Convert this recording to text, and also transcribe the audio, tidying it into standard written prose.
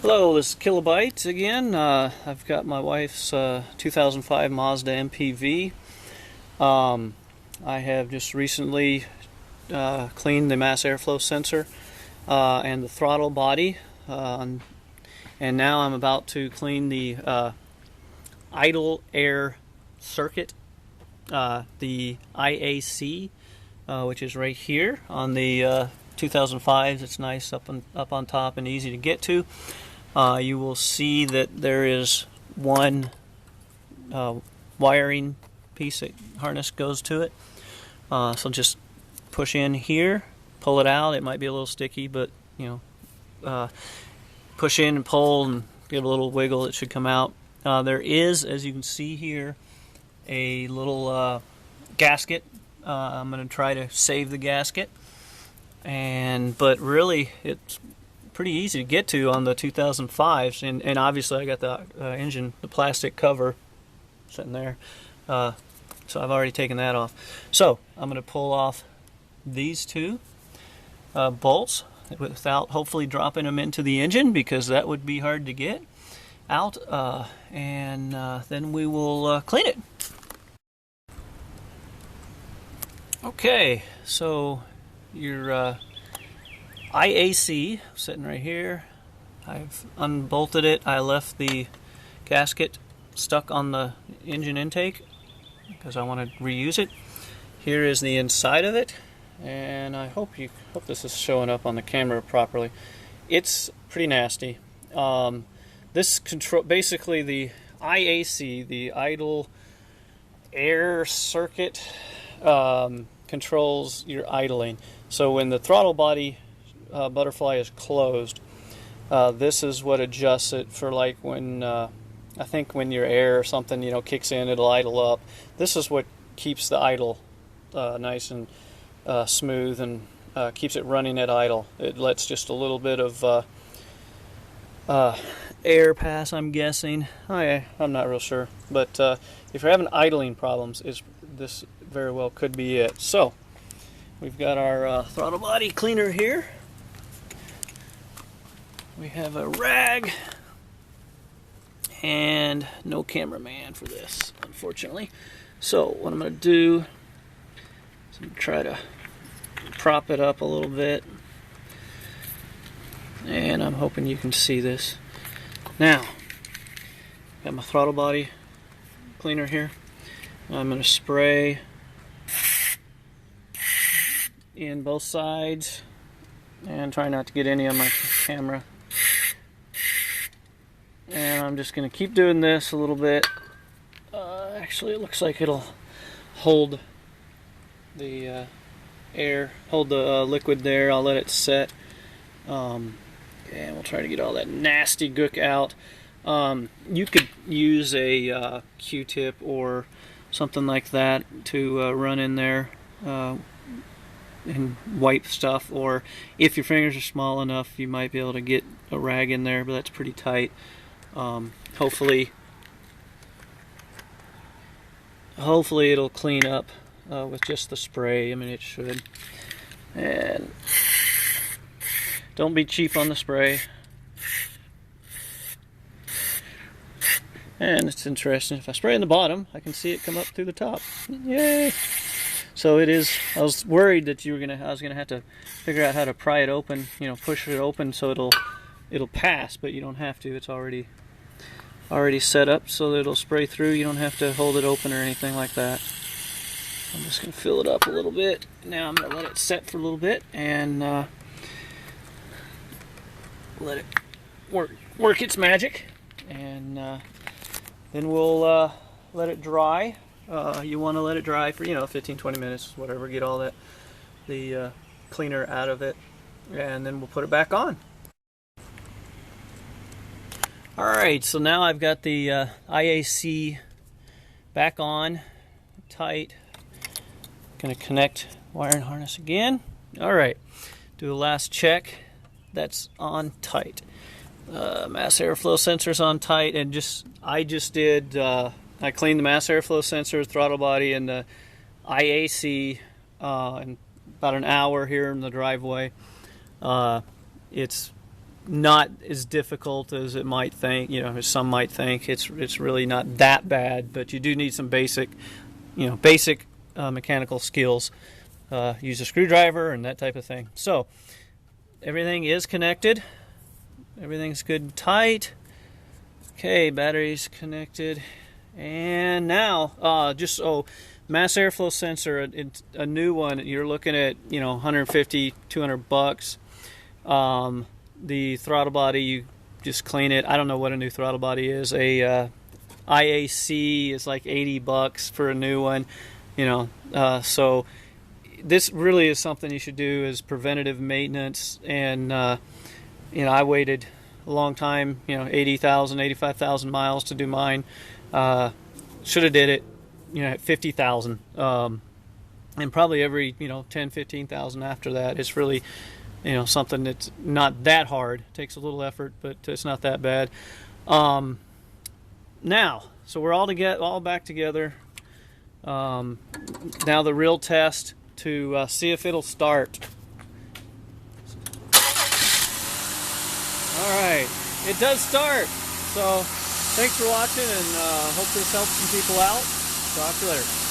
Hello, this is Kilobyte again. I've got my wife's 2005 Mazda MPV. I have just recently cleaned the mass airflow sensor and the throttle body, and now I'm about to clean the idle air circuit, the IAC, which is right here on the 2005s. It's nice up on top and easy to get to. You will see that there is one wiring piece that harness goes to it. So just push in here, pull it out. It might be a little sticky, but push in and pull and give a little wiggle. It should come out. There is, as you can see here, a little gasket. I'm going to try to save the gasket, but really it's pretty easy to get to on the 2005s, and obviously I got the engine, the plastic cover sitting there, so I've already taken that off. So I'm going to pull off these two bolts without hopefully dropping them into the engine, because that would be hard to get out, and then we will clean it. Okay, so your IAC sitting right here. I've unbolted it. I left the gasket stuck on the engine intake because I want to reuse it. Here is the inside of it, and I hope this is showing up on the camera properly. It's pretty nasty. This control, basically the IAC, the idle air circuit, controls your idling. So when the throttle body butterfly is closed, this is what adjusts it for, like when I think when your air or something kicks in, it'll idle up. This is what keeps the idle nice and smooth, and keeps it running at idle. It lets just a little bit of air pass, I'm guessing. I'm not real sure, but if you're having idling problems, this very well could be it. So we've got our throttle body cleaner here. We have a rag, and no cameraman for this, unfortunately. So what I'm going to do is I'm going to try to prop it up a little bit, and I'm hoping you can see this. Now, got my throttle body cleaner here. I'm going to spray in both sides and try not to get any on my camera. And I'm just going to keep doing this a little bit. Actually, it looks like it'll hold the hold the liquid there. I'll let it set. And we'll try to get all that nasty gook out. You could use a Q-tip or something like that to run in there and wipe stuff, or if your fingers are small enough, you might be able to get a rag in there, but that's pretty tight. Hopefully it'll clean up with just the spray. I mean, it should. And don't be cheap on the spray. And it's interesting, if I spray in the bottom, I can see it come up through the top. Yay! So it is. I was worried that I was gonna have to figure out how to pry it open, push it open so it'll pass, but you don't have to. It's already set up so that it'll spray through. You don't have to hold it open or anything like that. I'm just gonna fill it up a little bit. Now I'm gonna let it set for a little bit and let it work its magic, and then we'll let it dry. You want to let it dry for 15-20 minutes, whatever. Get all the cleaner out of it, and then we'll put it back on. Alright, so now I've got the IAC back on tight. Gonna connect wire and harness again. Alright, do a last check. That's on tight. Mass airflow sensor's on tight, and I cleaned the mass airflow sensor, throttle body, and the IAC in about an hour here in the driveway. It's not as difficult as it might think, as some might think. It's really not that bad, but you do need some basic mechanical skills. Use a screwdriver and that type of thing. So everything is connected. Everything's good and tight. Okay, battery's connected. And now, mass airflow sensor, a new one, you're looking at, $150, $200. The throttle body, you just clean it. I don't know what a new throttle body is. A IAC is like $80 for a new one. So this really is something you should do as preventative maintenance. And I waited a long time, 80,000, 85,000 miles to do mine. Should have did it, at 50,000. And probably every 10, 15,000 after that. It's really something that's not that hard. It takes a little effort, but it's not that bad. Now, so we're all back together. Now the real test to see if it'll start. All right, it does start. So thanks for watching, and hope this helps some people out. Talk to you later.